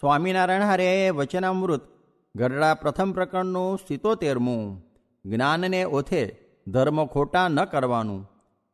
સ્વામિનારાયણ હરે વચનામૃત ગરડા પ્રથમ પ્રકરણનું 77મું. જ્ઞાનને ઓથે ધર્મ ખોટા ન કરવાનું.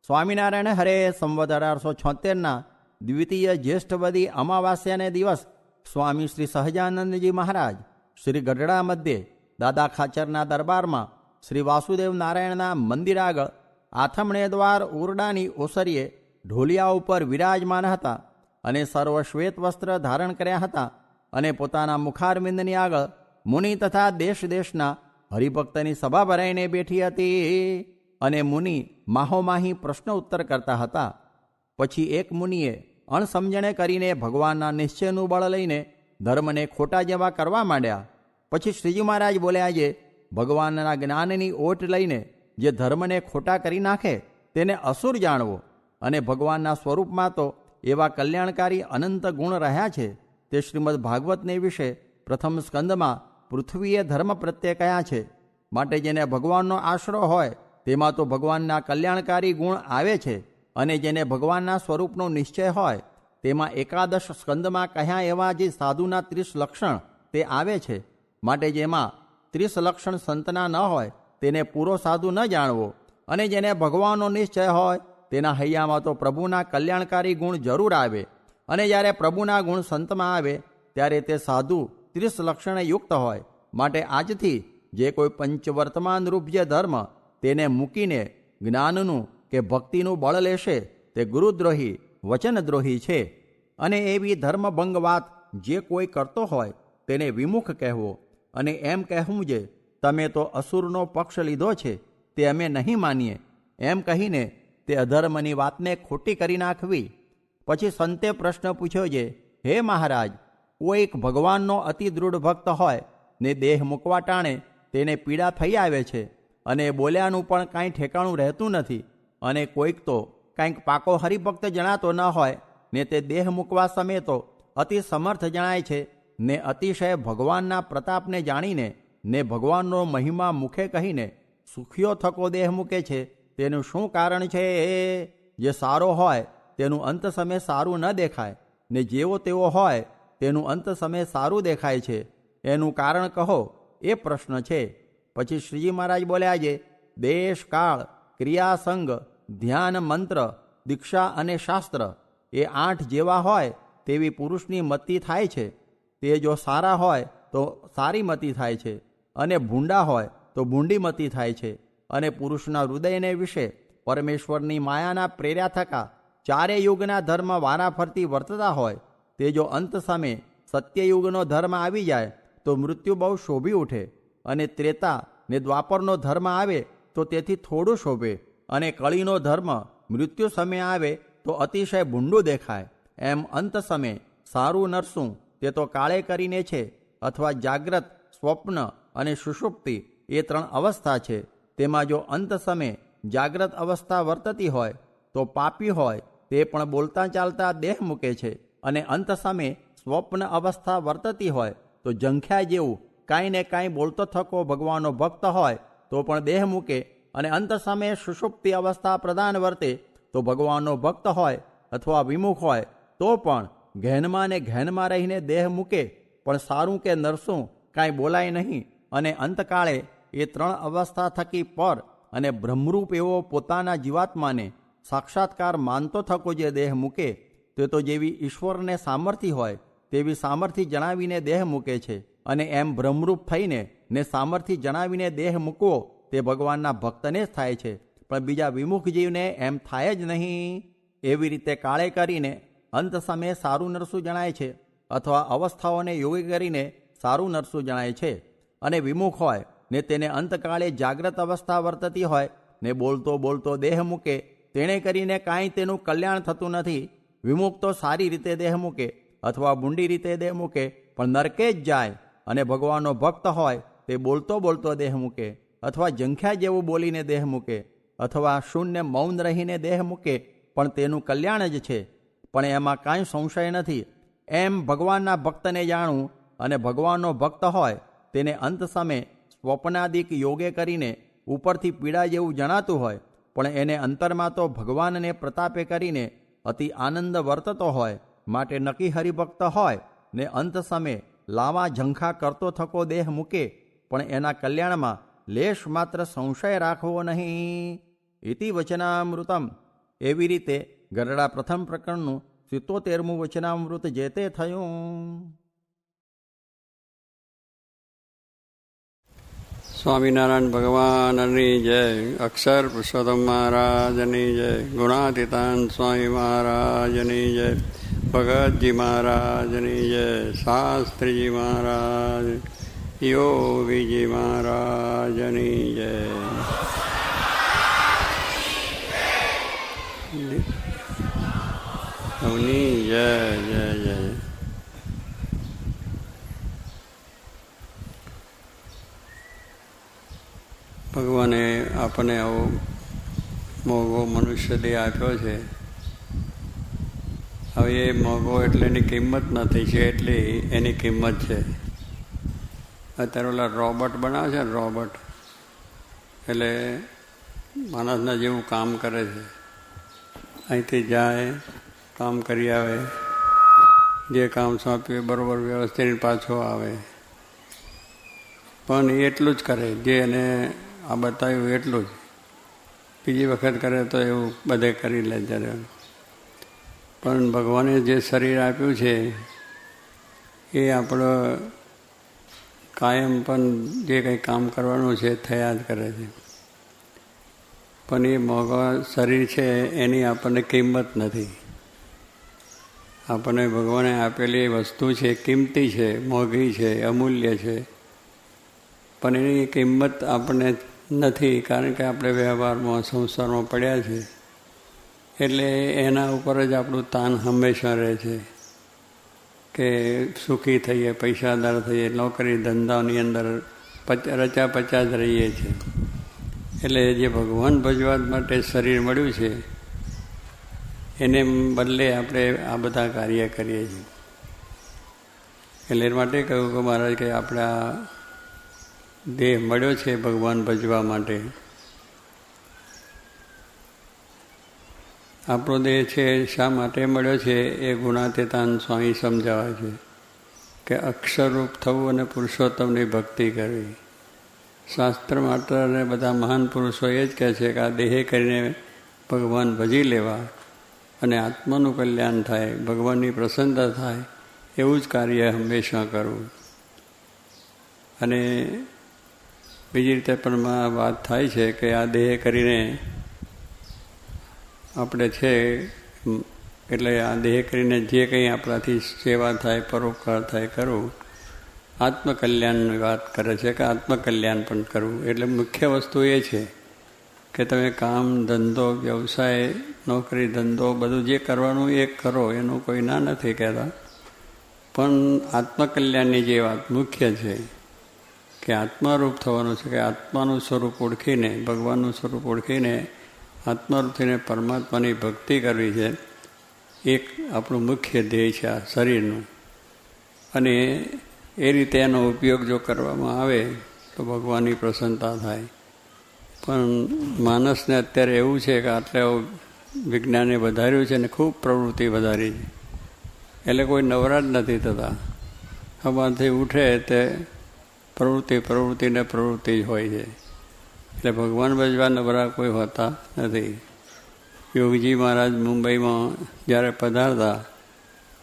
સ્વામિનારાયણ હરે સંવત 1876ના દ્વિતીય જ્યેષ્ઠવદી અમાવાસ્યાને દિવસ સ્વામી શ્રી સહજાનંદજી મહારાજ શ્રી ગઢડા મધ્યે દાદા ખાચરના દરબારમાં શ્રી વાસુદેવ નારાયણના મંદિર આગળ આથમણે દ્વાર ઓરડાની ઓસરીએ ઢોલિયા ઉપર વિરાજમાન હતા અને સર્વ શ્વેત વસ્ત્ર ધારણ કર્યા હતા અને પોતાના મુખારવિંદની આગળ મુનિ તથા દેશ દેશના હરિભક્તની સભા ભરાઈને બેઠી હતી અને મુનિ માહોમાહી પ્રશ્ન ઉત્તર કરતા હતા. પછી એક મુનિએ અણસમજણે કરીને ભગવાનના નિશ્ચયનું બળ લઈને ધર્મને ખોટા જેવા કરવા માંડ્યા. પછી શ્રીજી મહારાજ બોલ્યા, જે ભગવાનના જ્ઞાનની ઓટ લઈને જે ધર્મને ખોટા કરી નાખે તેને અસુર જાણવો. અને ભગવાનના સ્વરૂપમાં તો એવા કલ્યાણકારી અનંત ગુણ રહ્યા છે તે શ્રીમદ ભાગવતને વિશે પ્રથમ સ્કંદમાં પૃથ્વીએ ધર્મ પ્રત્યે કયા છે. માટે જેને ભગવાનનો આશરો હોય તેમાં તો ભગવાનના કલ્યાણકારી ગુણ આવે છે, અને જેને ભગવાનના સ્વરૂપનો નિશ્ચય હોય તેમાં એકાદશ સ્કંદમાં કહ્યા એવા જે સાધુના 30 લક્ષણ તે આવે છે. માટે જેમાં 30 લક્ષણ સંતના ન હોય તેને પૂરો સાધુ ન જાણવો, અને જેને ભગવાનનો નિશ્ચય હોય તેના હૈયામાં તો પ્રભુના કલ્યાણકારી ગુણ જરૂર આવે. અને જ્યારે પ્રભુના ગુણ સંતમાં આવે ત્યારે તે સાધુ 30 લક્ષણે યુક્ત હોય. માટે આજથી જે કોઈ પંચવર્તમાન રૂપ જે ધર્મ તેને મૂકીને જ્ઞાનનું કે ભક્તિનું બળ લેશે તે ગુરુદ્રોહી વચનદ્રોહી છે. અને એવી ધર્મભંગ વાત જે કોઈ કરતો હોય તેને વિમુખ કહેવો, અને એમ કહેવું જે તમે તો અસુરનો પક્ષ લીધો છે તે અમે નહીં માનીએ, એમ કહીને તે અધર્મની વાતને ખોટી કરી નાખવી. પછી સંતે પ્રશ્ન પૂછ્યો છે, હે મહારાજ, કોઈક ભગવાનનો અતિ દૃઢ ભક્ત હોય ને દેહ મૂકવા ટાણે તેને પીડા થઈ આવે છે, અને બોલ્યાનું પણ કાંઈ ઠેકાણું રહેતું નથી, અને કોઈક તો કાંઈક પાકો હરિભક્ત જણાતો ન હોય ને તે દેહ મૂકવા સમયે તો અતિ સમર્થ જણાય છે, ને અતિશય ભગવાનના પ્રતાપને જાણીને ને ભગવાનનો મહિમા મુખે કહીને સુખીઓ થકો દેહ મૂકે છે. તેનું શું કારણ છે? જે સારો હોય તેનું અંત સમય સારું ન દેખાય, ને જેવો તેવો હોય તેનું અંત સમય સારું દેખાય છે. એનું કારણ કહો, એ પ્રશ્ન છે. પછી શ્રીજી મહારાજ બોલ્યા છે, દેશ કાળ ક્રિયા સંગ ધ્યાન મંત્ર દીક્ષા અને શાસ્ત્ર એ 8 જેવા હોય તેવી પુરુષની મતિ થાય છે. તે જો સારા હોય તો સારી મતિ થાય છે, અને ભૂંડા હોય તો ભૂંડી મતિ થાય છે. અને પુરુષના હૃદયને વિશે પરમેશ્વરની માયાના પ્રેર્યા થકા 4 યુગના ધર્મ વારાફરતી વર્તતા હોય તે જો અંત સમયે સત્યયુગનો ધર્મ આવી જાય તો મૃત્યુ બહુ શોભી ઉઠે, અને ત્રેતા ને દ્વાપરનો ધર્મ આવે તો તેથી થોડું શોભે, અને કળીનો ધર્મ મૃત્યુ સમય આવે તો અતિશય ભૂંડું દેખાય. એમ અંત સમયે સારું નરસું તે તો કાળે કરીને છે, અથવા જાગ્રત, સ્વપ્ન અને સુષુપ્તિ એ 3 અવસ્થા છે. તેમાં જો અંત સમયે જાગ્રત અવસ્થા વર્તતી હોય તો પાપી હોય તે પણ બોલતા ચાલતા દેહ મૂકે છે, અને અંત સમયે સ્વપ્ન અવસ્થા વર્તતી હોય તો જંખ્યા જેવું કાંઈ ને કાંઈ બોલતો થકો ભગવાનનો ભક્ત હોય તો પણ દેહ મૂકે, અને અંત સમયે સુષુપ્તિ અવસ્થા પ્રધાન વર્તે તો ભગવાનનો ભક્ત હોય અથવા વિમુખ હોય તો પણ ઘેનમાં ને ઘેનમાં રહીને દેહ મૂકે, પણ સારું કે નરસું કાંઈ બોલાય નહીં. અને અંતકાળે એ 3 અવસ્થા થકી પર અને બ્રહ્મરૂપ એવો પોતાના જીવાત્માને સાક્ષાત્કાર માનતો થકો જે દેહ મૂકે તે તો જેવી ઈશ્વરને સામર્થ્ય હોય તેવી સામર્થ્ય જણાવીને દેહ મૂકે છે. અને એમ બ્રહ્મરૂપ થઈને ને સામર્થ્ય જણાવીને દેહ મૂકવો તે ભગવાનના ભક્તને જ થાય છે, પણ બીજા વિમુખ જીવને એમ થાય જ નહીં. એવી રીતે કાળે કરીને અંત સમયે સારું નરસું જણાય છે, અથવા અવસ્થાઓને યોગી કરીને સારું નરસું જણાય છે. અને વિમુખ હોય ને તેને અંતકાળે જાગ્રત અવસ્થા વર્તતી હોય ને બોલતો બોલતો દેહ મૂકે, તેણે કરીને કાંઈ તેનું કલ્યાણ થતું નથી. વિમુખ તો સારી રીતે દેહ મૂકે અથવા બુંડી રીતે દેહ મૂકે પણ નરકે જ જાય, અને ભગવાનનો ભક્ત હોય તે બોલતો બોલતો દેહ મૂકે, અથવા જંખ્યા જેવું બોલીને દેહ મૂકે, અથવા શૂન્ય મૌન રહીને દેહ મૂકે, પણ તેનું કલ્યાણ જ છે. પણ એમાં કાંઈ સંશય નથી. એમ ભગવાનના ભક્તને જાણવું, અને ભગવાનનો ભક્ત હોય તેને અંત સમયે સ્વપ્નાદિક યોગે કરીને ઉપરથી પીડા જેવું જણાતું હોય, પણ એને અંતરમાં તો ભગવાનને પ્રતાપે કરીને અતિ આનંદ વર્તતો હોય. માટે નક્કી હરિભક્ત હોય ને અંત સમય લાવા ઝંખા કરતો થકો દેહ મૂકે, પણ એના કલ્યાણમાં લેશ માત્ર સંશય રાખવો નહીં. ઇતિ વચનામૃતમ. એવી રીતે ગરડા પ્રથમ પ્રકરણનું 77મું વચનામૃત જે તે થયું. સ્વામિનારાયણ ભગવાનની જય. અક્ષર પુરુષોત્તમ મહારાજની જય. ગુણાતીતાન સ્વામી મહારાજની જય. ભગતજી મહારાજની જય. શાસ્ત્રીજી મહારાજ, યોગીજી મહારાજની જય. જય જય જય. ભગવાને આપણને આવો મોંઘો મનુષ્ય દેહ આપ્યો છે. હવે એ મોંઘો એટલે એની કિંમત નથી છે, એટલી એની કિંમત છે. અત્યારે ઓલા રોબોટ બનાવે છે ને, રોબોટ એટલે માણસના જેવું કામ કરે છે. અહીંથી જાય, કામ કરી આવે, જે કામ સોંપ્યું બરાબર વ્યવસ્થિત પાછો આવે. પણ એ એટલું જ કરે જે એને આ બતાવ્યું એટલું જ. બીજી વખત કરે તો એવું બધે કરી લે ત્યારે. પણ ભગવાને જે શરીર આપ્યું છે એ આપણો કાયમ પણ જે કંઈ કામ કરવાનું છે થયા જ કરે છે. પણ એ મોંઘા શરીર છે એની આપણને કિંમત નથી. આપણને ભગવાને આપેલી વસ્તુ છે, કિંમતી છે, મોંઘી છે, અમૂલ્ય છે, પણ એની કિંમત આપણને નથી, કારણ કે આપણે વ્યવહારમાં સંસારમાં પડ્યા છે. એટલે એના ઉપર જ આપણું તાન હંમેશા રહે છે કે સુખી થઈએ, પૈસાદાર થઈએ, નોકરી ધંધાની અંદર રચા પચા જ રહીએ છીએ. એટલે જે ભગવાન ભજવા માટે શરીર મળ્યું છે એને બદલે આપણે આ બધા કાર્ય કરીએ છીએ. એટલે એ માટે કહ્યું કે મહારાજ કે આપણે આ દેહ મળ્યો છે ભગવાન ભજવા માટે. આપણો દેહ છે શા માટે મળ્યો છે એ ગુણાતીતાન સ્વામી સમજાવે છે કે અક્ષરરૂપ થવું અને પુરુષોત્તમની ભક્તિ કરવી. શાસ્ત્ર માત્ર અને બધા મહાન પુરુષો એ જ કહે છે કે આ દેહે કરીને ભગવાન ભજી લેવા અને આત્માનું કલ્યાણ થાય, ભગવાનની પ્રસન્નતા થાય, એવું જ કાર્ય હંમેશા કરવું. અને બીજી રીતે પણ વાત થાય છે કે આ દેહ કરીને આપણે છે એટલે આ દેહ કરીને જે કંઈ આપણાથી સેવા થાય, પરોપકાર થાય કરવું. આત્મકલ્યાણની વાત કરે છે કે આત્મકલ્યાણ પણ કરવું. એટલે મુખ્ય વસ્તુ એ છે કે તમે કામ, ધંધો, વ્યવસાય, નોકરી, ધંધો બધું જે કરવાનું એ કરો, એનું કોઈ ના નથી કહેતા. પણ આત્મકલ્યાણની જે વાત મુખ્ય છે કે આત્મારૂપ થવાનું છે, કે આત્માનું સ્વરૂપ ઓળખીને, ભગવાનનું સ્વરૂપ ઓળખીને આત્મારૂપ થઈને પરમાત્માની ભક્તિ કરવી છે. એક આપણું મુખ્ય ધ્યેય છે આ શરીરનું. અને એ રીતે એનો ઉપયોગ જો કરવામાં આવે તો ભગવાનની પ્રસન્નતા થાય. પણ માણસને અત્યારે એવું છે કે આટલે વિજ્ઞાને વધાર્યું છે ને ખૂબ પ્રવૃત્તિ વધારી છે. એટલે કોઈ નવરા જ નથી થતા. સવારથી ઉઠે તે પ્રવૃત્તિને પ્રવૃત્તિ જ હોય છે. એટલે ભગવાન ભજવા નવરા કોઈ હોતા નથી. યોગીજી મહારાજ મુંબઈમાં જ્યારે પધારતા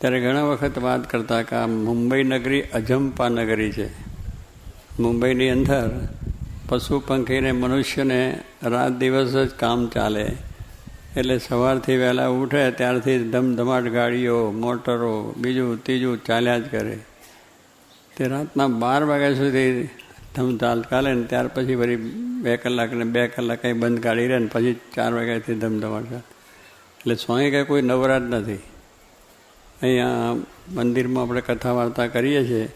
ત્યારે ઘણા વખત વાત કરતા કે આ મુંબઈ નગરી અજંપા નગરી છે. મુંબઈની અંદર પશુ પંખીને મનુષ્યને રાત દિવસ જ કામ ચાલે. એટલે સવારથી વહેલા ઉઠે ત્યારથી ધમધમાટ ગાડીઓ, મોટરો, બીજું ત્રીજું ચાલ્યા જ કરે. તે રાતના 12 વાગ્યા સુધી ધમધાલ ચાલે ને ત્યાર પછી વળી 2 કલાક ને 2 કલાક કંઈ બંધ કાઢી રહે ને પછી 4 વાગ્યાથી ધમધમાટ ચાલે. એટલે સ્વામી કંઈ કોઈ નવરા જ નથી. અહીંયા મંદિરમાં આપણે કથા વાર્તા કરીએ છીએ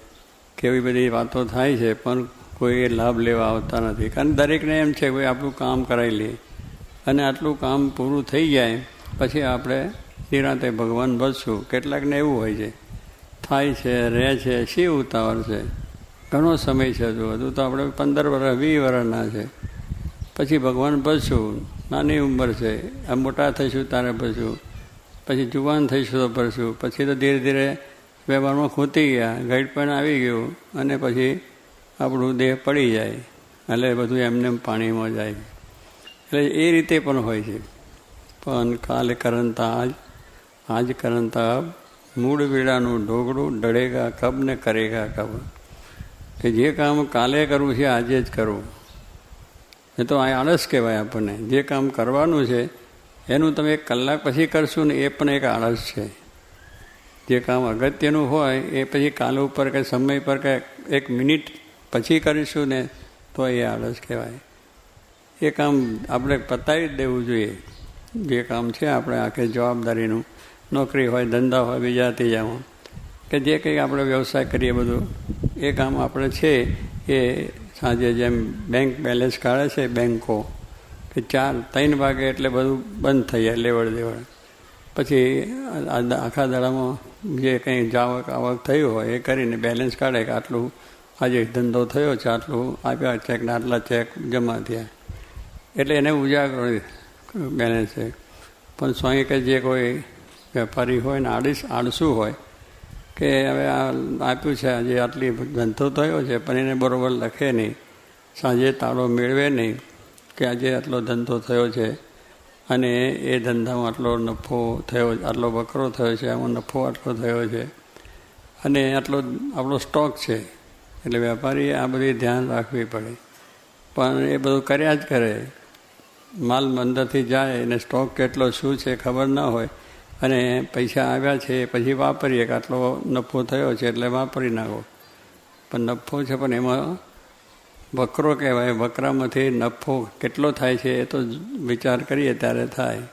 કે એવી બધી વાતો થાય છે, પણ કોઈ લાભ લેવા આવતા નથી. કારણ દરેકને એમ છે કે આપણું કામ કરાવી લઈએ અને આટલું કામ પૂરું થઈ જાય પછી આપણે નિરાંતે ભગવાન ભજશું. કેટલાકને એવું હોય છે, થાય છે, રહે છે, શી ઉતાવળ છે, ઘણો સમય છે, હજુ તો આપણે 15 વર્ષ 20 વર્ષના છે, પછી ભગવાન ભજશું. નાની ઉંમર છે, આ મોટા થઈશું તારે ભજશું, પછી જુવાન થઈશું તો ભજશું, પછી તો ધીરે ધીરે વ્યવહારમાં ખૂતી ગયા, ગાઈડ પણ આવી ગયું અને પછી આપણું દેહ પડી જાય, એટલે બધું એમને પાણીમાં જાય. એટલે એ રીતે પણ હોય છે. પણ કાલે કરંતા આજ કરંતા અબ, મૂળ વીડાનું ઢોકળું, ડળેગા કબ ને કરેગા કબ. કે જે કામ કાલે કરવું છે આજે જ કરવું. એ તો આ આળસ કહેવાય આપણને. જે કામ કરવાનું છે એનું તમે 1 કલાક પછી કરશું ને એ પણ એક આળસ છે. જે કામ અગત્યનું હોય એ પછી કાલ ઉપર કે સમય પર કે 1 મિનિટ પછી કરીશું ને તો એ આળસ કહેવાય. એ કામ આપણે પતાવી જ દેવું જોઈએ. જે કામ છે આપણે આખી જવાબદારીનું, નોકરી હોય, ધંધા હોય, બીજા ત્રીજામાં કે જે કંઈ આપણે વ્યવસાય કરીએ બધું એ કામ આપણે છે એ સાંજે જેમ બેંક બેલેન્સ કાઢે છે બેંકો કે 3 વાગે એટલે બધું બંધ થઈ જાય લેવડ દેવડ. પછી આખા દાડામાં જે કંઈ જાવક આવક થયું હોય એ કરીને બેલેન્સ કાઢે કે આટલું આજે ધંધો થયો છે, આટલું આપ્યા ચેક ને આટલા ચેક જમા થયા, એટલે એને ઉજાગરો બેલેન્સ છે. પણ સ્વામી કે જે કોઈ વેપારી હોય ને આળસુ હોય કે હવે આ આપ્યું છે આજે આટલી ધંધો થયો છે પણ એને બરાબર લખે નહીં, સાંજે તાળો મેળવે નહીં કે આજે આટલો ધંધો થયો છે અને એ ધંધામાં આટલો નફો થયો, આટલો બકરો થયો છે, આમાં નફો આટલો થયો છે અને આટલો આપણો સ્ટોક છે. એટલે વેપારીએ આ બધી ધ્યાન રાખવી પડે. પણ એ બધું કર્યા જ કરે. માલ અંદરથી જાય અને સ્ટોક કેટલો શું છે ખબર ના હોય અને પૈસા આવ્યા છે પછી વાપરીએ કે આટલો નફો થયો છે એટલે વાપરી નાખો. પણ નફો છે પણ એમાં બકરો કહેવાય. બકરામાંથી નફો કેટલો થાય છે એ તો વિચાર કરીએ ત્યારે થાય.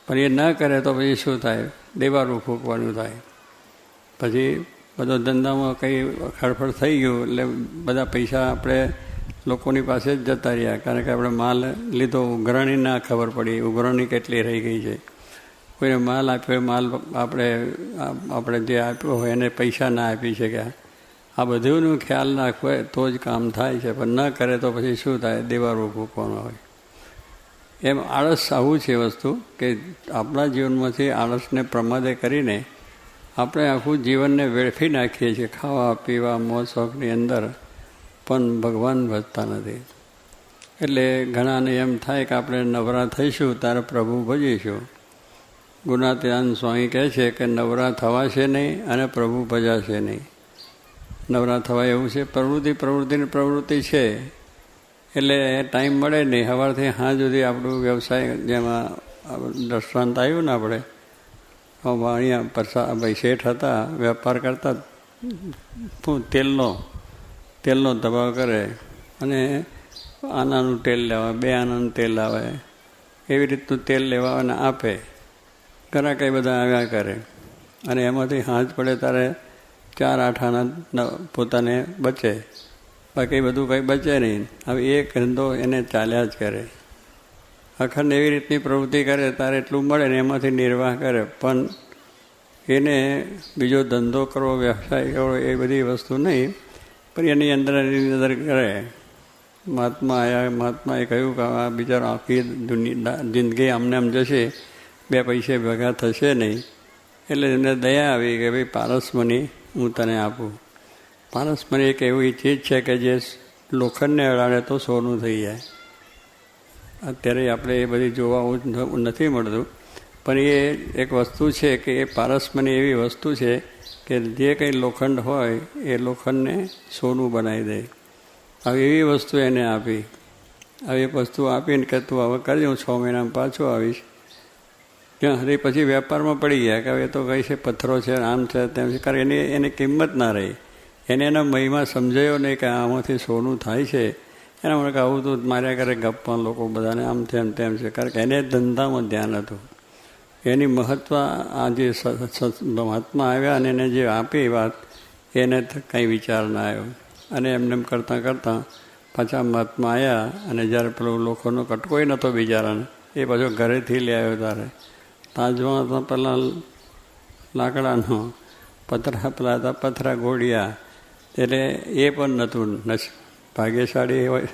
પણ એ ન કરે તો પછી શું થાય? દેવારું ફૂંકવાનું થાય. પછી બધો ધંધામાં કંઈ ખડફડ થઈ ગયું એટલે બધા પૈસા આપણે લોકોની પાસે જ જતા રહ્યા. કારણ કે આપણે માલ લીધો, ઉઘરાણી ના ખબર પડી, ઉઘરાણી કેટલી રહી ગઈ છે. કોઈને માલ આપ્યો, માલ આપણે જે આપ્યો હોય એને પૈસા ના આપી શક્યા. આ બધુંનું ખ્યાલ રાખવો તો જ કામ થાય છે. પણ ન કરે તો પછી શું થાય? દેવારું ફૂંકવાનું હોય. એમ આળસ આવું છે વસ્તુ કે આપણા જીવનમાંથી આળસને પ્રમાદે કરીને આપણે આખું જીવનને વેડફી નાખીએ છીએ ખાવા પીવા મોજ શોખની અંદર, પણ ભગવાન ભજતા નથી. એટલે ઘણાને એમ થાય કે આપણે નવરા થઈશું ત્યારે પ્રભુ ભજીશું. ગુણાતીતાનંદ સ્વામી કહે છે કે નવરા થવાશે નહીં અને પ્રભુ ભજાશે નહીં. નવરા થવાય એવું છે, પ્રવૃત્તિની પ્રવૃત્તિ છે એટલે ટાઈમ મળે નહીં. સવારથી સાંજ સુધી આપણું વ્યવસાય, જેમાં દ્રષ્ટાંત આવ્યું ને આપણે અહીંયા ભાઈ શેઠ હતા, વેપાર કરતા, તેલનો દબાવ કરે અને આનાનું તેલ લેવા, 2 આનાનું તેલ આવે, એવી રીતનું તેલ લેવા અને આપે. ઘણા કંઈ બધા આવ્યા કરે અને એમાંથી હાથ પડે ત્યારે 4-8 આના પોતાને બચે, બાકી બધું કંઈ બચે નહીં. હવે એક ધંધો એને ચાલ્યા જ કરે. અખંડ એવી રીતની પ્રવૃત્તિ કરે ત્યારે એટલું મળે ને એમાંથી નિર્વાહ કરે. પણ એને બીજો ધંધો કરવો, વ્યવસાય કરવો એ બધી વસ્તુ નહીં, પણ એની અંદર કરે. મહાત્મા આવ્યા, મહાત્માએ કહ્યું કે આ બિચારો આખી જિંદગી આમને આમ જશે, 2 પૈસે ભેગા થશે નહીં. એટલે એને દયા આવી કે ભાઈ પારસમણી હું તને આપું. પારસમણી એક એવી ચીજ છે કે જે લોખંડને અડાડે તો સોનું થઈ જાય. અત્યારે આપણે એ બધી જોવા નથી મળતું, પણ એ એક વસ્તુ છે કે એ પારસમણી એવી વસ્તુ છે કે જે કંઈ લોખંડ હોય એ લોખંડને સોનું બનાવી દે. હવે એવી વસ્તુ એને આપી. આવી વસ્તુ આપીને કે તું હવે કરજે, હું 6 મહિનામાં પાછો આવીશ. ત્યાં સુધી પછી વેપારમાં પડી ગયા કે હવે તો કઈ છે, પથ્થરો છે, આમ છે, તેમ છે. કારણ એની કિંમત ના રહી. એને એના મહિમા સમજાયો નહીં કે આમાંથી સોનું થાય છે. એના માટે આવું તો માર્યા કરે ગપ્પા લોકો બધાને, આમ તેમ છે. કારણ કે એને ધંધામાં ધ્યાન હતું. એની મહત્ત્વ આ જે મહાત્મા આવ્યા અને એને જે આપી વાત, એને કંઈ વિચાર ના આવ્યો. અને એમને કરતાં કરતાં પાછા મહાત્મા આવ્યા અને જ્યારે પેલો લોકોનો કટકોય નહોતો બિચારાને, એ પાછો ઘરેથી લઈ આવ્યો. ત્યારે તાજમાં તો પેલા લાકડાનો પેલા હતા પથરા ઘોડિયા, એટલે એ પણ નહોતું. ભાગ્યશાળી હોય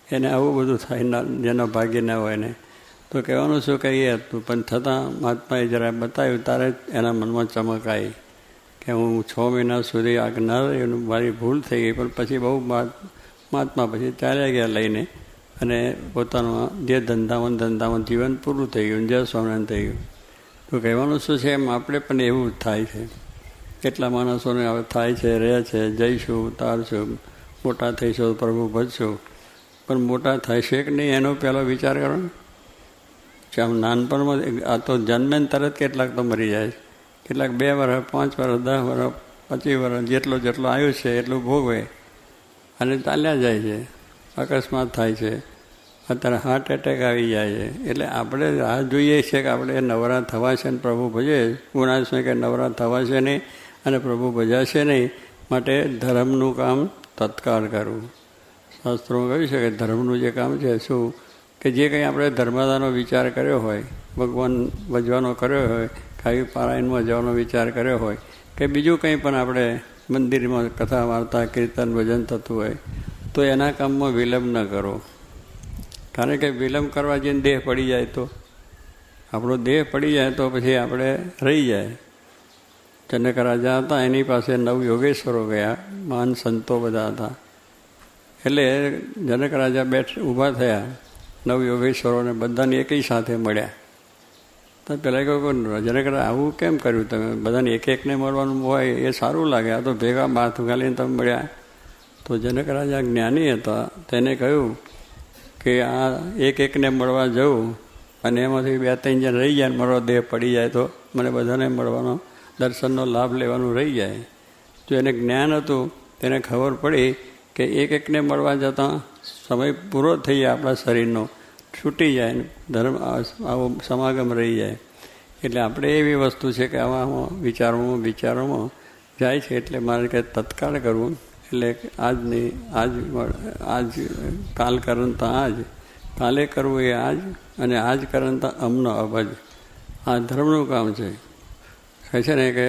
એને આવું બધું થાય, જેનો ભાગ્ય ના હોય ને. તો કહેવાનું શું કે એ હતું, પણ છતાં મહાત્માએ જરા બતાવ્યું ત્યારે એના મનમાં ચમક આવી કે હું 6 મહિના સુધી આ ન રહ્યું, મારી ભૂલ થઈ ગઈ, પણ પછી બહુ મહાત્મા પછી ચાલ્યા ગયા લઈને, અને પોતાનું જે ધંધામાં જીવન પૂરું થઈ ગયું, જય સ્વામિનારાયણ થઈ ગયું. તો કહેવાનું શું છે, એમ આપણે પણ એવું જ થાય છે. કેટલા માણસોને હવે થાય છે, રહે છે, જઈશું, ઉતારશું, મોટા થઈશું, પ્રભુ ભજશું, પણ મોટા થશે કે નહીં એનો પહેલો વિચાર કરો ને. આમ નાનપણમાં આ તો જન્મે તરત કેટલાક તો મરી જાય છે, કેટલાક 2 વર્ષ, 5 વર્ષ, 10 વર્ષ, 25 વર્ષ, જેટલો આવ્યું છે એટલું ભોગવે અને ચાલ્યા જાય છે. અકસ્માત થાય છે, અત્યારે હાર્ટ એટેક આવી જાય છે. એટલે આપણે રાહ જોઈએ છીએ કે આપણે નવરા થવા છે ને પ્રભુ ભજે. ગુણાશ્રય કે નવરા થવા છે નહીં અને પ્રભુ ભજાશે નહીં, માટે ધર્મનું કામ તત્કાળ કરવું. શાસ્ત્રોમાં કહ્યું છે કે ધર્મનું જે કામ છે શું, કે જે કંઈ આપણે ધર્મદાનો વિચાર કર્યો હોય, ભગવાન ભજવાનો કર્યો હોય, કાવ્ય પારાયણમાં જવાનો વિચાર કર્યો હોય, કે બીજું કંઈ પણ આપણે મંદિરમાં કથા વાર્તા કીર્તન ભજન થતું હોય, તો એના કામમાં વિલંબ ન કરો. કારણ કે વિલંબ કરવા જઈને દેહ પડી જાય તો, આપણો દેહ પડી જાય તો પછી આપણે રહી જાય. જનક રાજા હતા, એની પાસે 9 યોગેશ્વરો ગયા, મહાન સંતો બધા હતા. એટલે જનક રાજા ઊભા થયા, 9 યોગેશ્વરોને બધાને એકી સાથે મળ્યા. તો પહેલાં કહ્યું, જનક રાજા આવું કેમ કર્યું તમે? બધાને એકને મળવાનું હોય એ સારું લાગે, આ તો ભેગા માથું ગાલીને તમે મળ્યા. તો જનક રાજા જ્ઞાની હતા, તેને કહ્યું કે આ એકને મળવા જવું અને એમાંથી 2-3 જણ રહી જાય, મારો દેહ પડી જાય તો મને બધાને મળવાનો દર્શનનો લાભ લેવાનું રહી જાય. જો એને જ્ઞાન હતું, તેને ખબર પડી કે એકને મળવા જતાં સમય પૂરો થઈ જાય, આપણા શરીરનો છૂટી જાય, ધર્મ આવો સમાગમ રહી જાય. એટલે આપણે એવી વસ્તુ છે કે આવામાં વિચારોમાં જાય છે. એટલે મારે કે તત્કાળ કરવું, એટલે આજ કાલ કરતા આજ, કાલે કરવું એ આજ, અને આજ કરતા અમનો અભજ. આ ધર્મનું કામ છે. કહે છે ને કે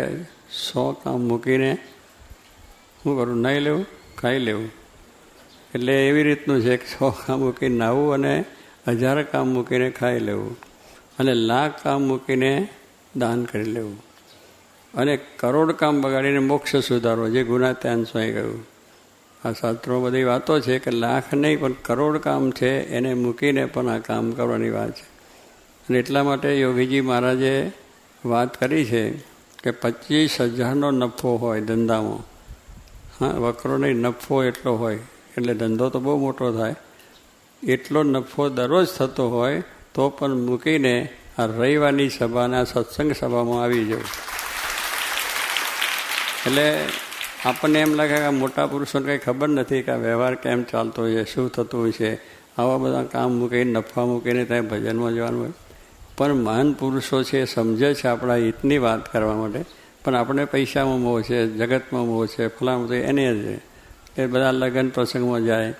100 કામ મૂકીને શું કરું? નહીં લેવું, ખાઈ લેવું. એટલે એવી રીતનું છે કે 100 કામ મૂકીને નાહવું, અને 1000 કામ મૂકીને ખાઈ લેવું, અને 1,00,000 કામ મૂકીને દાન કરી લેવું, અને કરોડ કામ બગાડીને મોક્ષ સુધારો, જે ગુના ત્યાં સ્વાઈ ગયું. આ શાસ્ત્રો બધી વાતો છે કે 1,00,000 નહીં પણ કરોડ કામ છે, એને મૂકીને પણ આ કામ કરવાની વાત છે. અને એટલા માટે યોગીજી મહારાજે વાત કરી છે કે 25,000નો નફો હોય ધંધામાં. હા, વકરો નહીં, નફો એટલો હોય, એટલે ધંધો તો બહુ મોટો થાય. એટલો નફો દરરોજ થતો હોય તો પણ મૂકીને આ રવિવારની સભાના સત્સંગ સભામાં આવી જવું. એટલે આપણને એમ લાગે કે મોટા પુરુષોને કંઈ ખબર નથી કે આ વ્યવહાર કેમ ચાલતો હોય, શું થતું હોય છે. આવા બધા કામ મૂકીને, નફા મૂકીને ત્યાં ભજનમાં જવાનું હોય. પણ મહાન પુરુષો છે, સમજે છે આપણા હિતની વાત કરવા માટે, પણ આપણે પૈસામાં મોહ છે, જગતમાં મોહ છે, ફલાણું તો એને જ એ બધા લગ્ન પ્રસંગમાં જાય,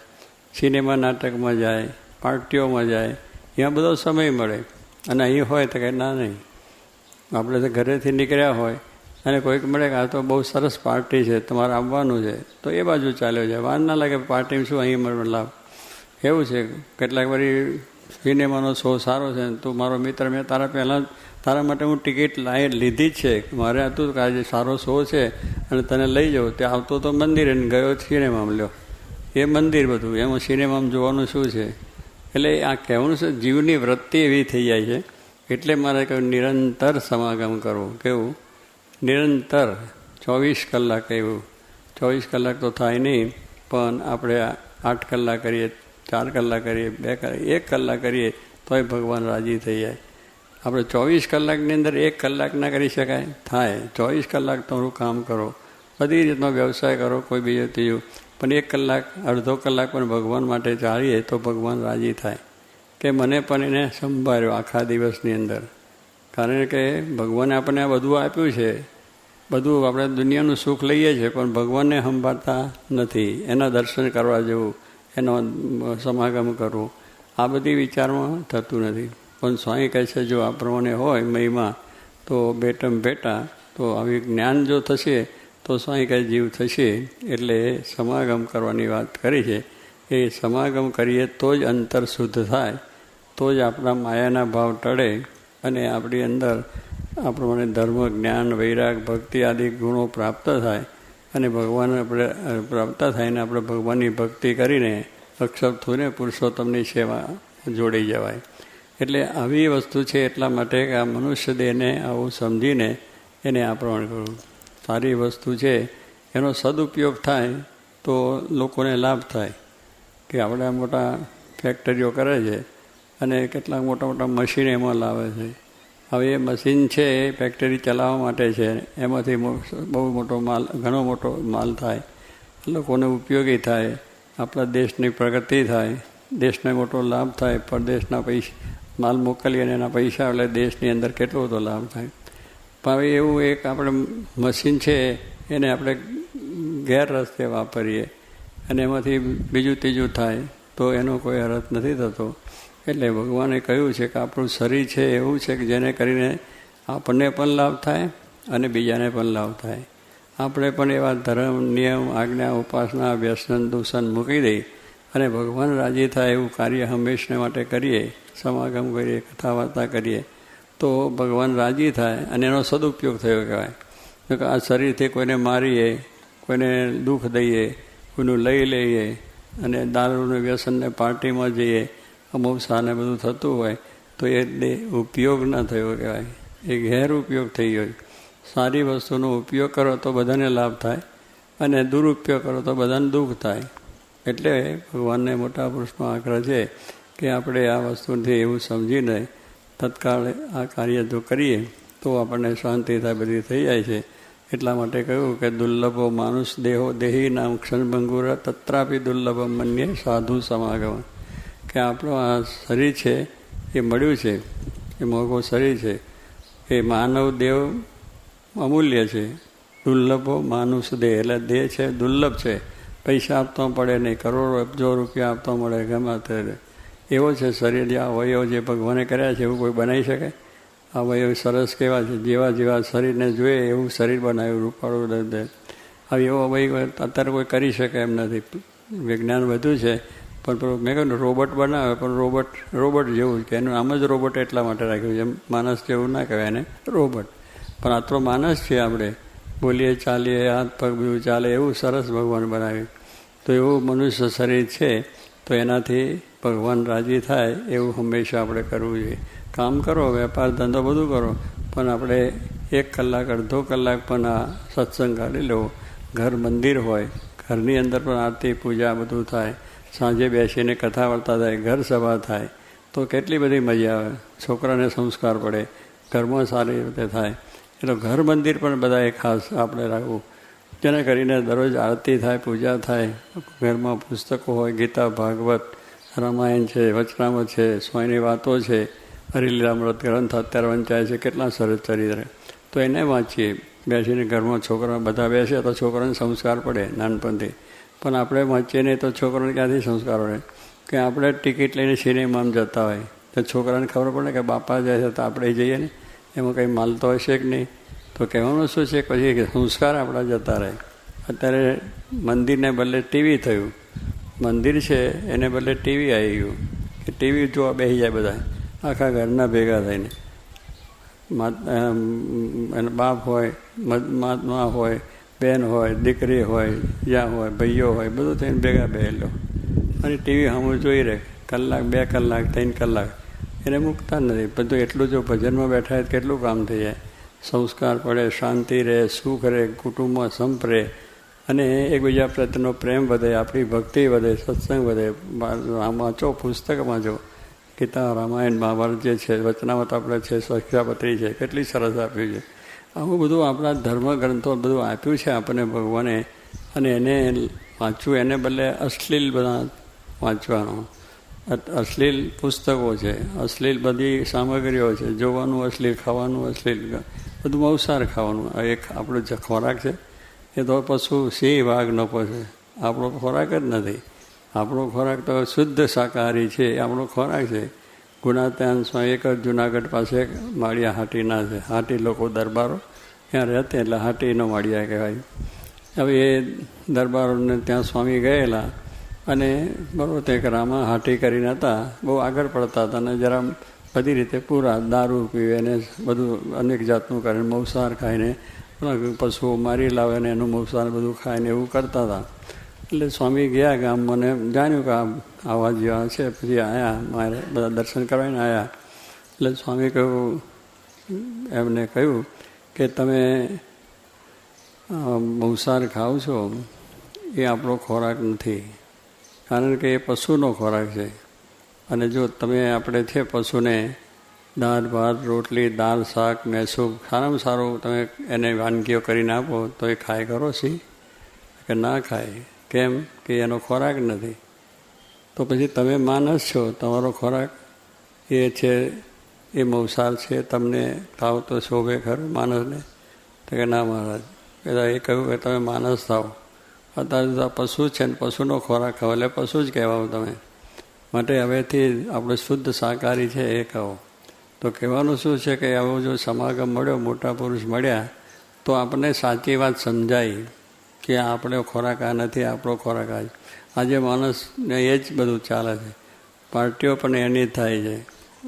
સિનેમા નાટકમાં જાય, પાર્ટીઓમાં જાય, ત્યાં બધો સમય મળે. અને અહીં હોય તો કંઈ ના નહીં. આપણે તો ઘરેથી નીકળ્યા હોય અને કોઈક મળે કે આ તો બહુ સરસ પાર્ટી છે, તમારે આવવાનું છે, તો એ બાજુ ચાલ્યો જાય. વાર ના લાગે, પાર્ટીમાં શું અહીં મળે લાભ. એવું છે, કેટલાક વારી સિનેમાનો શો સારો છે, તું મારો મિત્ર, મેં તારા માટે હું ટિકિટ લીધી જ છે, મારે હતું કે આજે સારો શો છે અને તને લઈ જાઉં. ત્યાં આવતો તો મંદિરે ગયો સિનેમામાં લ્યો, એ મંદિર બધું, એમાં સિનેમામાં જોવાનું શું છે. એટલે આ કહેવાનું છે, જીવની વૃત્તિ એવી થઈ જાય છે. એટલે મારે કહ્યું નિરંતર સમાગમ કરવું. કેવું? નિરંતર 24 કલાક. એવું 24 કલાક તો થાય નહીં, પણ આપણે 8 કલાક કરીએ, 4 કલાક કરીએ, 2 કલાક, 1 કલાક કરીએ તોય ભગવાન રાજી થઈ જાય. આપણે 24 કલાકની અંદર 1 કલાક ના કરી શકાય? થાય. 24 કલાક તમારું કામ કરો, બધી રીતનો વ્યવસાય કરો, કોઈ બીજું ત્રીજું, પણ 1 કલાક, અડધો કલાક પણ ભગવાન માટે ચાલીએ તો ભગવાન રાજી થાય કે મને પણ એને સંભાળ્યો આખા દિવસની અંદર. કારણ કે ભગવાને આપણને આ બધું આપ્યું છે, બધું આપણે દુનિયાનું સુખ લઈએ છીએ, પણ ભગવાનને સંભાળતા નથી. એના દર્શન કરવા જવું, એનો સમાગમ કરવું, આ બધી વિચારમાં થતું નથી. પણ સ્વામી કહે છે જો આ પ્રમાણે હોય મહિમા તો બેટમ બેટા, તો આવી જ્ઞાન જો થશે તો સ્વામી કહે જીવ થશે. એટલે સમાગમ કરવાની વાત કરી છે. એ સમાગમ કરીએ તો જ અંતર શુદ્ધ થાય, તો જ આપણા માયાના ભાવ ટળે અને આપણી અંદર આ પ્રમાણે ધર્મ, જ્ઞાન, વૈરાગ, ભક્તિ આદિ ગુણો પ્રાપ્ત થાય અને ભગવાન આપણે પ્રાપ્ત થાય ને આપણે ભગવાનની ભક્તિ કરીને અક્ષર થઈને પુરુષોત્તમની સેવા જોડી જવાય. એટલે આવી વસ્તુ છે એટલા માટે કે આ મનુષ્ય દેહને આવું સમજીને એને આ પ્રમાણે કરવું. સારી વસ્તુ છે એનો સદુપયોગ થાય તો લોકોને લાભ થાય. કે આપણે મોટા ફેક્ટરીઓ કરે છે અને કેટલાક મોટા મોટા મશીન એમાં લાવે છે. હવે એ મશીન છે એ ફેક્ટરી ચલાવવા માટે છે, એમાંથી બહુ મોટો માલ, ઘણો મોટો માલ થાય, લોકોને ઉપયોગી થાય, આપણા દેશની પ્રગતિ થાય, દેશને મોટો લાભ થાય, પરદેશના પૈસા માલ મોકલીએ અને એના પૈસા એટલે દેશની અંદર કેટલો બધો લાભ થાય. પણ હવે એવું એક આપણે મશીન છે એને આપણે ગેરરસ્તે વાપરીએ અને એમાંથી બીજું ત્રીજું થાય તો એનો કોઈ અર્થ નથી થતો. એટલે ભગવાને કહ્યું છે કે આપણું શરીર છે એવું છે કે જેને કરીને આપણને પણ લાભ થાય અને બીજાને પણ લાભ થાય. આપણે પણ એવા ધર્મ, નિયમ, આજ્ઞા, ઉપાસના, વ્યસન, દૂષણ મૂકી દઈ અને ભગવાન રાજી થાય એવું કાર્ય હંમેશને માટે કરીએ, સમાગમ કરીએ, કથા વાર્તા કરીએ તો ભગવાન રાજી થાય અને એનો સદુપયોગ થયો કહેવાય. કે આ શરીરથી કોઈને મારીએ, કોઈને દુઃખ દઈએ, કોઈનું લઈ લઈએ અને દારૂને વ્યસનને પાર્ટીમાં જઈએ, અમુકસાને બધું થતું હોય તો એ ઉપયોગ ન થયો કહેવાય, એ ગેરઉપયોગ થઈ ગયો. સારી વસ્તુનો ઉપયોગ કરો તો બધાને લાભ થાય અને દુરુપયોગ કરો તો બધાને દુઃખ થાય. એટલે ભગવાનને મોટા પુરુષનો આગ્રહ છે કે આપણે આ વસ્તુથી એવું સમજીને તત્કાળ આ કાર્ય જો કરીએ તો આપણને શાંતિ થાય, બધી થઈ જાય છે. એટલા માટે કહ્યું કે દુર્લભો માનુષ દેહો દેહી નામ ક્ષણભંગુર તત્રાપી દુર્લભ મન્ય સાધુ સમાગમ. કે આપણું આ શરીર છે એ મળ્યું છે, એ મોઘો શરીર છે, એ માનવ દેહ અમૂલ્ય છે. દુર્લભો માનુષ દેહ એટલે દેહ છે દુર્લભ છે, પૈસા આપતો પડે નહીં, કરોડો અબજો રૂપિયા આપતો મળે ગમે તે એવો છે શરીર. જે અવયવ જે ભગવાને કર્યા છે એવું કોઈ બનાવી શકે? અવયવ સરસ કેવા છે, જેવા જેવા શરીરને જોઈએ એવું શરીર બનાવ્યું, રૂપાળું દે. હવે એવો અવયવ અત્યારે કોઈ કરી શકે એમ નથી. વિજ્ઞાન વધુ છે પણ મેં કહ્યું રોબોટ બનાવે પણ રોબોટ જેવું કે એનું નામ જ રોબોટ એટલા માટે રાખ્યું છે, માણસ જેવું ના કહેવાય એને રોબોટ. પણ આ તો માણસ છે, આપણે બોલીએ ચાલીએ, હાથ પગ બધું ચાલે એવું સરસ ભગવાન બનાવ્યું. તો એવું મનુષ્ય શરીર છે તો એનાથી ભગવાન રાજી થાય એવું હંમેશા આપણે કરવું જોઈએ. કામ કરો, વેપાર ધંધો બધું કરો, પણ આપણે 1 કલાક અડધો કલાક પણ આ સત્સંગ કાઢી લેવો. ઘર મંદિર હોય, ઘરની અંદર પણ આરતી પૂજા બધું થાય, સાંજે બેસીને કથા વાર્તા થાય, ઘર સભા થાય તો કેટલી બધી મજા આવે. છોકરાને સંસ્કાર પડે, ઘરમાં સારી રીતે થાય. એટલે ઘર મંદિર પણ બધાએ ખાસ આપણે રાખવું, જેને કરીને દરરોજ આરતી થાય, પૂજા થાય. ઘરમાં પુસ્તકો હોય, ગીતા, ભાગવત, રામાયણ છે, વચનામૃત છે, સ્વામીની વાતો છે, હરિલીલામૃત ગ્રંથ અત્યારે વંચાય છે, કેટલા સરસ ચરિત્ર તો એને વાંચીએ. બેસીને ઘરમાં છોકરા બધા બેસે તો છોકરાને સંસ્કાર પડે નાનપણથી. પણ આપણે વાંચીએ નહીં તો છોકરાને ક્યાંથી સંસ્કાર પડે? કે આપણે ટિકિટ લઈને સિનેમામાં જતા હોય તો છોકરાને ખબર પડે કે બાપા જાય છે તો આપણે જઈએ ને, એમાં કંઈ માલ તો હશે કે નહીં. તો કહેવાનું શું છે, પછી સંસ્કાર આપણા જતા રહે. અત્યારે મંદિરને બદલે ટીવી થયું, મંદિર છે એને બદલે ટીવી આવી ગયું કે ટીવી જોવા બેસી જાય બધા આખા ઘરના ભેગા થઈને. બાપ હોય, મા હોય, બેન હોય, દીકરી હોય, જ્યાં હોય, ભાઈઓ હોય, બધું થઈને ભેગા બેસેલો અને ટીવી સામું જોઈ રહે કલાક, 2 કલાક, 3 કલાક. એને મૂકતા નથી. બધું એટલું જો ભજનમાં બેઠા હોય કેટલું કામ થઈ જાય. સંસ્કાર પડે, શાંતિ રહે, સુખ રહે, કુટુંબમાં સંપ રહે અને એકબીજા પ્રત્યેનો પ્રેમ વધે, આપણી ભક્તિ વધે, સત્સંગ વધે. વાંચો, પુસ્તક વાંચો, ગીતા, રામાયણ, મહાભારત જે છે, વચનામત આપણે છે, શિક્ષાપત્રી છે, કેટલી સરસ આપ્યું છે. આવું બધું આપણા ધર્મ ગ્રંથો બધું આપ્યું છે આપણને ભગવાને, અને એને વાંચવું, એને બદલે અશ્લીલ બધા વાંચવાનો. અશ્લીલ પુસ્તકો છે, અશ્લીલ બધી સામગ્રીઓ છે, જોવાનું અશ્લીલ, ખાવાનું અશ્લીલ, બધું માંસાહાર ખાવાનું. એક આપણો જે ખોરાક છે એ તો પશુ સિંહ વાઘ ન પોષે, આપણો ખોરાક જ નથી. આપણો ખોરાક તો શુદ્ધ શાકાહારી છે, એ આપણો ખોરાક છે. ગુણાત્યાંશમાં એક જ જુનાગઢ પાસે માળિયા હાટીના છે, હાટી લોકો દરબારો ત્યાં રહેતે એટલે હાટીનો માળિયા કહેવાય. હવે એ દરબારોને ત્યાં સ્વામી ગયેલા અને બરાબર તે રામા હાટી કરીને હતા, બહુ આગળ પડતા હતા અને જરા બધી રીતે પૂરા દારૂ પીવે ને બધું અનેક જાતનું કરે, માંસાહાર ખાઈને પશુઓ મારી લાવે ને એનું માંસાહાર બધું ખાઈને એવું કરતા હતા. એટલે સ્વામી ગયા ગામ, મને જાણ્યું કે આવા જેવા છે. પછી આવ્યા, મારે બધા દર્શન કરવાને આવ્યા. એટલે સ્વામી એમને કહ્યું કે તમે માંસાહાર ખાઓ છો એ આપણો ખોરાક નથી, કારણ કે એ પશુનો ખોરાક છે. અને જો તમે આપણે છે પશુને દાળ ભાત રોટલી દાળ શાક ને સૂપ સારામાં સારું તમે એને વાનગીઓ કરીને આપો તો એ ખાય ખરો સી કે ના ખાય? કેમ કે એનો ખોરાક નથી. તો પછી તમે માણસ છો, તમારો ખોરાક એ છે એ માંસાહાર છે, તમને ખાવ તો શોભે ખરું માણસને? તો કે ના મહારાજ. એ કહ્યું કે તમે માણસ થાવ. અત્યારે તો પશુ છે ને પશુનો ખોરાક ખાવ એટલે પશુ જ કહેવાઓ તમે. માટે હવેથી આપણે શુદ્ધ શાકાહારી છે એ કહો. તો કહેવાનું શું છે કે આવો જો સમાગમ મળ્યો, મોટા પુરુષ મળ્યા, તો આપણને સાચી વાત સમજાય કે આપણો ખોરાક આ નથી, આપણો ખોરાક આ. આજે માણસને એ જ બધું ચાલે છે, પાર્ટીઓ પણ એની થાય છે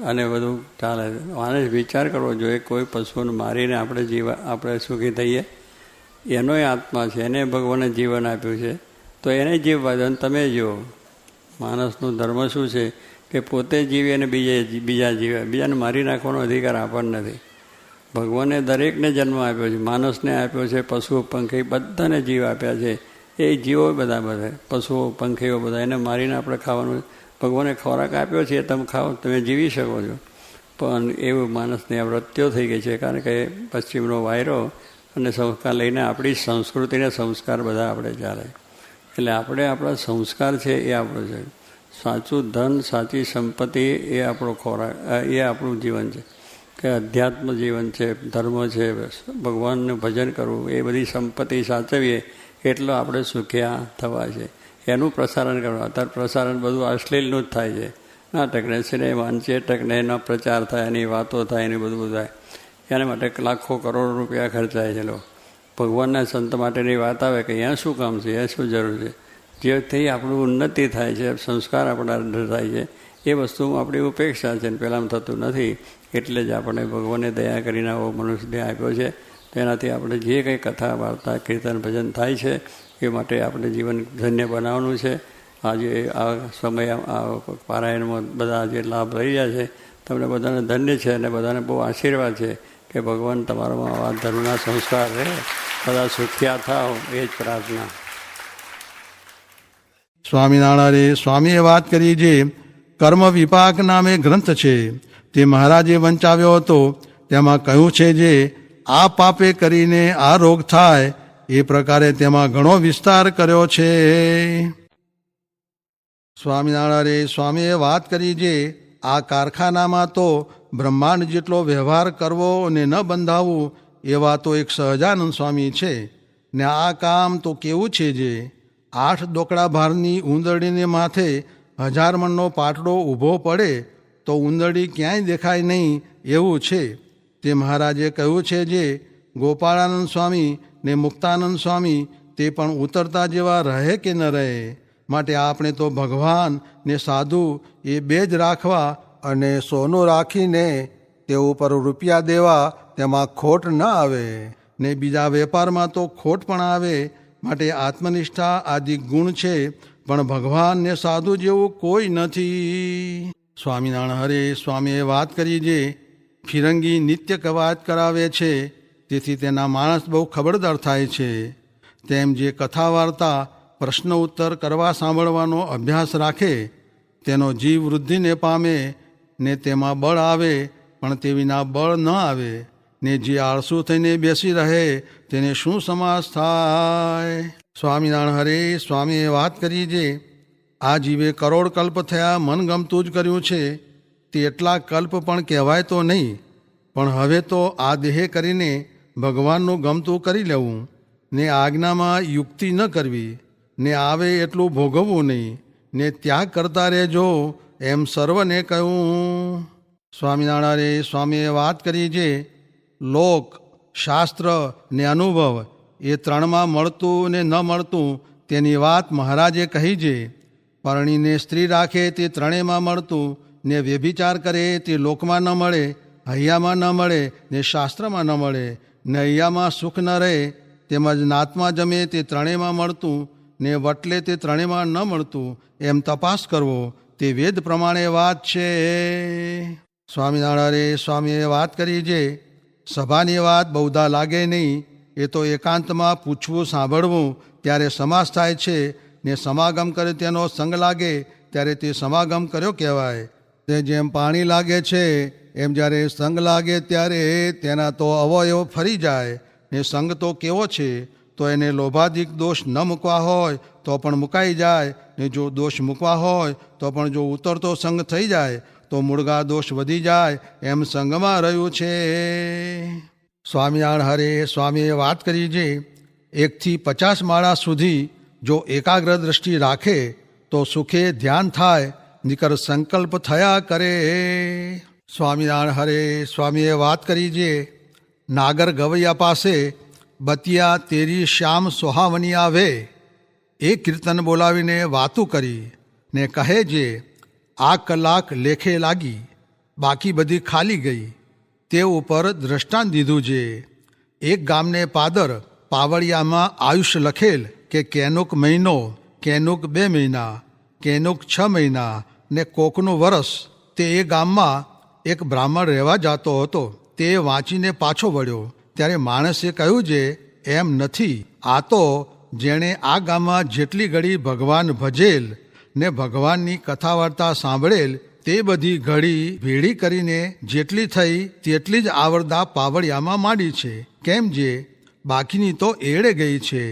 અને બધું ચાલે છે. માણસ વિચાર કરવો જોઈએ, કોઈ પશુને મારીને આપણે સુખી થઈએ? એનોય આત્મા છે, એને ભગવાને જીવન આપ્યું છે, તો એને જીવવા દો. તમે જીવો. માણસનો ધર્મ શું છે કે પોતે જીવે અને બીજા જીવે. બીજાને મારી નાખવાનો અધિકાર આપણને નથી. ભગવાને દરેકને જન્મ આપ્યો છે, માણસને આપ્યો છે, પશુઓ પંખી બધાને જીવ આપ્યા છે. એ જીવો બધા પશુઓ પંખીઓ બધા, એને મારીને આપણે ખાવાનું. ભગવાને ખોરાક આપ્યો છે, તમે ખાઓ, તમે જીવી શકો છો. પણ એવું માણસની વૃત્તિઓ થઈ ગઈ છે, કારણ કે પશ્ચિમનો વાયરો અને સંસ્કાર લઈને આપણી સંસ્કૃતિને સંસ્કાર બધા આપણે ચાલે. એટલે આપણા સંસ્કાર છે એ આપણો છે. સાચું ધન, સાચી સંપત્તિ એ આપણો ખોરાક, એ આપણું જીવન છે, કે અધ્યાત્મ જીવન છે, ધર્મ છે, ભગવાનનું ભજન કરવું, એ બધી સંપત્તિ સાચવીએ એટલો આપણે સુખ્યા થવા છે. એનું પ્રસારણ કરવું. અત્યારે પ્રસારણ બધું અશ્લીલનું જ થાય છે. નાટકને સિનેમા ચેટકને એનો પ્રચાર થાય, એની વાતો થાય, એની બધું થાય. એના માટે લાખો કરોડો રૂપિયા ખર્ચાય છે. લોકો ભગવાનના સંત માટેની વાત આવે કે અહીંયા શું કામ છે, એ શું જરૂર છે? જેથી આપણું ઉન્નતિ થાય છે, સંસ્કાર આપણા અંદર થાય છે, એ વસ્તુમાં આપણી ઉપેક્ષા છે ને પહેલાં થતું નથી. એટલે જ આપણે ભગવાને દયા કરીને આવો મનુષ્યને આપ્યો છે. તેનાથી આપણે જે કંઈ કથા વાર્તા કીર્તન ભજન થાય છે એ માટે આપણે જીવન ધન્ય બનાવવાનું છે. આજે આ સમય આ પારાયણમાં બધા જે લાભ લઈ રહ્યા છે, તમને બધાને ધન્ય છે અને બધાને બહુ આશીર્વાદ છે કે ભગવાન તમારામાં આવા ધર્મના સંસ્કાર રહે, બધા સુખ્યા થાવ, એ જ પ્રાર્થના. સ્વામિનારાયણ સ્વામીએ વાત કરી જે કર્મ વિપાક નામે ગ્રંથ છે તે મહારાજે વંચાવ્યો હતો. તેમાં કહ્યું છે જે આ પાપે કરીને આ રોગ થાય, એ પ્રકારે તેમાં ઘણો વિસ્તાર કર્યો છે. સ્વામિનારાયણ સ્વામીએ વાત કરી જે આ કારખાનામાં તો બ્રહ્માંડ જેટલો વ્યવહાર કરવો અને ન બંધાવવું એવા તો એક સહજાનંદ સ્વામી છે. ને આ કામ તો કેવું છે જે 8 ડોકડા ભારની ઉંદરડીને માથે 1000 મણનો પાટડો ઊભો પડે તો ઉંદરડી ક્યાંય દેખાય નહીં એવું છે. તે મહારાજે કહ્યું છે જે ગોપાળાનંદ સ્વામી ને મુક્તાનંદ સ્વામી તે પણ ઉતરતા જેવા રહે કે ન રહે. માટે આપણે તો ભગવાન ને સાધુ એ બે જ રાખવા, અને સોનું રાખીને તે ઉપર રૂપિયા દેવા, તેમાં ખોટ ન આવે. ને બીજા વેપારમાં તો ખોટ પણ આવે. માટે આત્મનિષ્ઠા આદિ ગુણ છે, પણ ભગવાન ને સાધુ જેવું કોઈ નથી. સ્વામિનારાયણ હરે સ્વામીએ વાત કરી જે ફિરંગી નિત્ય કવાયત કરાવે છે, તેથી તેના માણસ બહુ ખબરદાર થાય છે. તેમ જે કથા વાર્તા પ્રશ્ન ઉત્તર કરવા સાંભળવાનો અભ્યાસ રાખે તેનો જીવ વૃદ્ધિને પામે ને તેમાં બળ આવે, પણ તે વિના બળ ન આવે. ને જે આળસુ થઈને બેસી રહે તેને શું સમાસ થાય? સ્વામિનારાયણ હરે સ્વામીએ વાત કરી જે આ જીવે કરોડ કલ્પ થયા મન ગમતું જ કર્યું છે, તે એટલા કલ્પ પણ કહેવાય તો નહીં. પણ હવે તો આ દેહ કરીને ભગવાનનું ગમતું કરી લેવું, ને આજ્ઞામાં યુક્તિ ન કરવી, ને આવે એટલું ભોગવવું નહીં, ને ત્યાગ કરતા રહેજો, એમ સર્વને કહ્યું. સ્વામિનારાયણ સ્વામીએ વાત કરી જે લોક, શાસ્ત્ર ને અનુભવ એ 3માં મળતું ને ન મળતું તેની વાત મહારાજે કહી છે. પરણીને સ્ત્રી રાખે તે 3માં મળતું, ને વ્યભિચાર કરે તે લોકમાં ન મળે, હૈયામાં ન મળે ને શાસ્ત્રમાં ન મળે, ને હૈયામાં સુખ ન રહે, તેમજ નાતમાં જમે તે ત્રણેયમાં મળતું ને વટલે તે ત્રણેયમાં ન મળતું, એમ તપાસ કરવો તે વેદ પ્રમાણે વાત છે. સ્વામિનારાયણે સ્વામીએ વાત કરી જે સભાની વાત બહુધા લાગે નહીં, એ તો એકાંતમાં પૂછવું સાંભળવું ત્યારે સમાસ થાય છે, ને સમાગમ કરે તેનો સંગ લાગે ત્યારે તે સમાગમ કર્યો કહેવાય. તે જેમ પાણી લાગે છે એમ જ્યારે સંગ લાગે ત્યારે તેના તો અવયવ ફરી જાય, ને સંગ તો કેવો છે તો એને લોભાધિક દોષ ન મૂકવા હોય તો પણ મુકાઈ જાય, ને જો દોષ મૂકવા હોય તો પણ જો ઉતરતો સંગ થઈ જાય તો મૂળગા દોષ વધી જાય, એમ સંગમાં રહ્યું છે. સ્વામિનારાયણ હરે સ્વામીએ વાત કરી જે 1થી 50 માળા સુધી જો એકાગ્ર દ્રષ્ટિ રાખે તો સુખે ધ્યાન થાય, નિકર સંકલ્પ થયા કરે. સ્વામિનારાયણ હરે સ્વામીએ વાત કરી જે નાગર ગવૈયા પાસે બતિયા તેરી શ્યામ સોહાવની આવે એ કીર્તન બોલાવીને વાતું કરી ને કહે જે આ કલાક લેખે લાગી, બાકી બધી ખાલી ગઈ. તે ઉપર દ્રષ્ટાંત દીધું છે. એક ગામને પાદર પાવડિયામાં આયુષ્ય લખેલ કે કેનુક મહિનો, કેનુક 2 મહિના, કેનુક 6 મહિના ને કોકનું વરસ. તે એ ગામમાં એક બ્રાહ્મણ રહેવા જતો હતો. તે વાંચીને પાછો વળ્યો ત્યારે માણસે કહ્યું છે એમ નથી, આ તો જેણે આ ગામમાં જેટલી ઘડી ભગવાન ભજેલ ને ભગવાનની કથા વાર્તા સાંભળેલ તે બધી ઘડી ભેળી કરીને જેટલી થઈ તેટલી જ આવરદા પાવડિયામાં માંડી છે, કેમ જે બાકીની તો એળે ગઈ છે.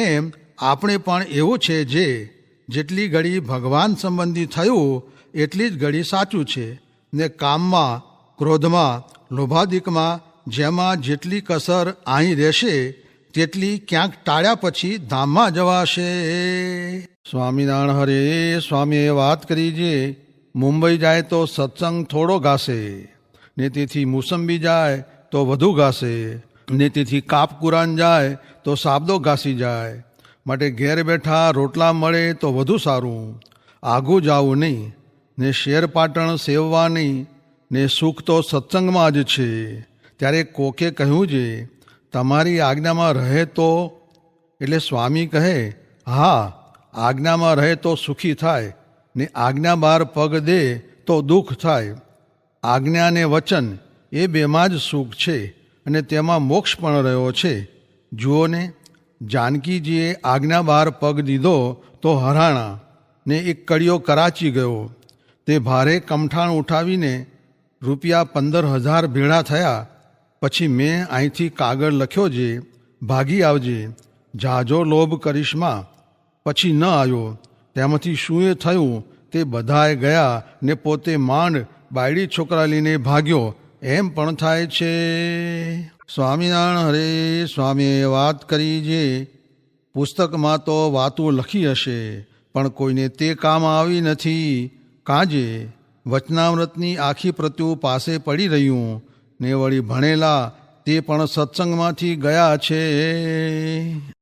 એમ આપણે પણ એવું છે જે જેટલી ઘડી ભગવાન સંબંધી થયું એટલી જ ઘડી સાચું છે, ને કામમાં, ક્રોધમાં, લોભાદિકમાં જેમાં જેટલી કસર અહીં રહેશે તેટલી ક્યાંક ટાળ્યા પછી ધામમાં જવાશે. સ્વામિનારાયણ હરે સ્વામીએ વાત કરી જે મુંબઈ જાય તો સત્સંગ થોડો ગાશે, ને તેથી મોસંબી જાય તો વધુ ગાશે, ને તેથી કાપકુરાન જાય તો સાબદો ઘાસી જાય. માટે ઘેર બેઠા રોટલા મળે તો વધુ સારું, આઘું જાવું નહીં, ને શેર પાટણ સેવવા નહીં, ને સુખ તો સત્સંગમાં જ છે. ત્યારે કોકે કહ્યું છે તમારી આજ્ઞામાં રહે તો, એટલે સ્વામી કહે હા, આજ્ઞામાં રહે તો સુખી થાય, ને આજ્ઞા બહાર પગ દે તો દુઃખ થાય. આજ્ઞા ને વચન એ બેમાં જ સુખ છે, અને તેમાં મોક્ષ પણ રહ્યો છે. જુઓ ને જાનકીજીએ આજ્ઞા બહાર પગ દીધો તો હરાણા, ને એક કડિયો કરાચી ગયો. તે ભારે કમઠાણ ઉઠાવીને ₹15,000 ભેળા થયા. પછી મેં અહીંથી કાગળ લખ્યો છે ભાગી આવજે, જાજો લોભ કરીશમાં. પછી ન આવ્યો. તેમાંથી શું એ થયું તે બધાએ ગયા, ને પોતે માંડ બાયડી છોકરા લઈને ભાગ્યો, એમ પણ થાય છે. સ્વામિનારાયણ હરે સ્વામીએ વાત કરી જે પુસ્તકમાં તો વાતો લખી હશે પણ કોઈને તે કામ આવી નથી. કાજે વચનામૃતની આખી પ્રતિઓ પાસે પડી રહ્યું, ને વળી ભણેલા તે પણ સત્સંગમાંથી ગયા છે.